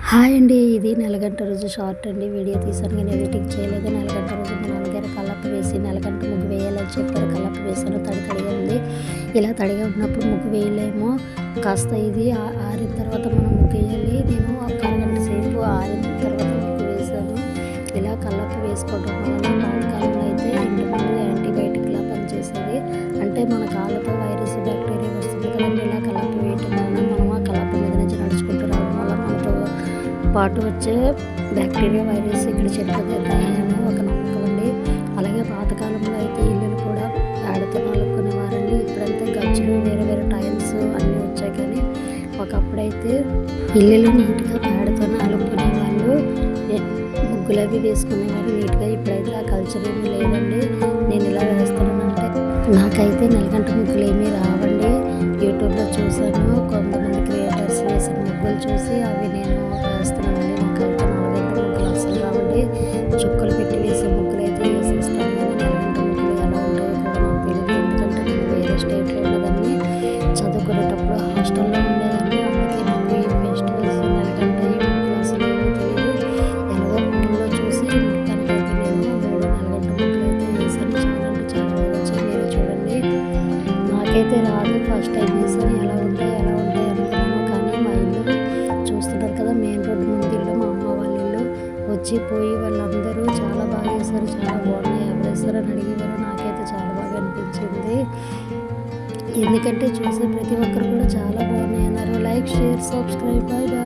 Hi అండి. ఇది నెలగంట రోజు షార్ట్ అండి. వీడియో తీసాను కానీ ఎడిటింగ్ చేయలేదు. నెలగంట రోజు మా నాన్నగారు కల్లాపు వేసి నెలగంట ముగ్గు వేయాలని చెప్పారు. కల్లాపు వేసాను. తడిగా ఉంది. ఇలా తడిగా ఉన్నప్పుడు ముగ్గు వేయలేము. కాస్త ఇది ఆరిన తర్వాత మనం ముగ్గు వేయాలి. నేను ఒక అరగంట సేపు ఆరిన తర్వాత ముగ్గు వేసాను. ఇలా కల్లాపు వేసుకోవడం వలన పాతకాలంలో అయితే ఇంటి ముందు యాంటీబయాటిక్లా పనిచేసేది. అంటే మన కాళ్ళతో వైరస్ బ్యాక్టీరియా వస్తుంది కదండి. ఇలా కల్లాపు వేయటం వలన మనం ఆ కల్లాపు మీద నుంచి నడుచుకుంటూ రావడం వల్ల మనతో పాటు వచ్చే బ్యాక్టీరియా వైరస్ ఇక్కడ చనిపోతాయని ఒక నమ్మకం అండి. అలాగే పాతకాలంలో అయితే ఇల్లులు కూడా పేడతో అలుక్కునేవారండి. ఇప్పుడైతే గచ్చులు వేరే టైల్స్ అన్నీ వచ్చాయి. కానీ ఒకప్పుడైతే ఇల్లులు నీట్గా పేడతో అలుక్కునే వాళ్ళు, ముగ్గులు అవి వేసుకునేవారు నీట్గా. ఇప్పుడైతే ఆ కల్చర్ ఏమీ లేదండి. నేను ఇలా వేస్తానంటే నాకైతే నెలగంట ముగ్గులు ఏమీ రావండి. యూట్యూబ్లో చూసాను, కొంతమంది క్రియేటర్స్ వేసిన ముగ్గులు చూసి అవి నేను వేస్తున్నానండి. నాకైతే నెలగంట ముగ్గులు అసలు రావండి. చుక్కలు పెట్టి వేసే ముగ్గులు అయితే వేసేస్తాను. కానీ నెలగంట ముగ్గులు ఎలా ఉంటాయో కూడా నాకు తెలియదు. ఎందుకంటే నేను వేరే స్టేట్లో ఉండేదాన్ని, చదువుకునేటప్పుడు హాస్టల్లో ఉండేదాన్ని. అందుకే నాకు ఈ ఫెస్టివల్స్ నెలగంట ఈ ముగ్గులు అసలు ఏమీ తెలియదు. ఎలాగో యూట్యూబ్లో చూసి మొత్తానికైతే నేను 3 నెలగంట ముగ్గులు అయితే వేసాను. చాలా అంటే చాలా బాగా వచ్చాయి. మీరు చూడండి. నాకైతే రాదు. ఫస్ట్ టైం వేసాను. ఎలా ఉంటాయి అనుకున్నాను. కానీ మా ఇల్లు చూస్తున్నారు కదా, మెయిన్ రోడ్డు ముందు ఇల్లు, మా అమ్మ వాళ్ళ ఇల్లు. వచ్చిపోయి వాళ్ళందరూ చాలా బాగా వేశారు, చాలా బాగున్నాయి, ఎవరు వేస్తారని అడిగేవారు. నాకైతే చాలా బాగా అనిపించింది. ఎందుకంటే చూసే ప్రతి ఒక్కరు కూడా చాలా బాగున్నాయి అన్నారు. Like, share, subscribe. Bye bye.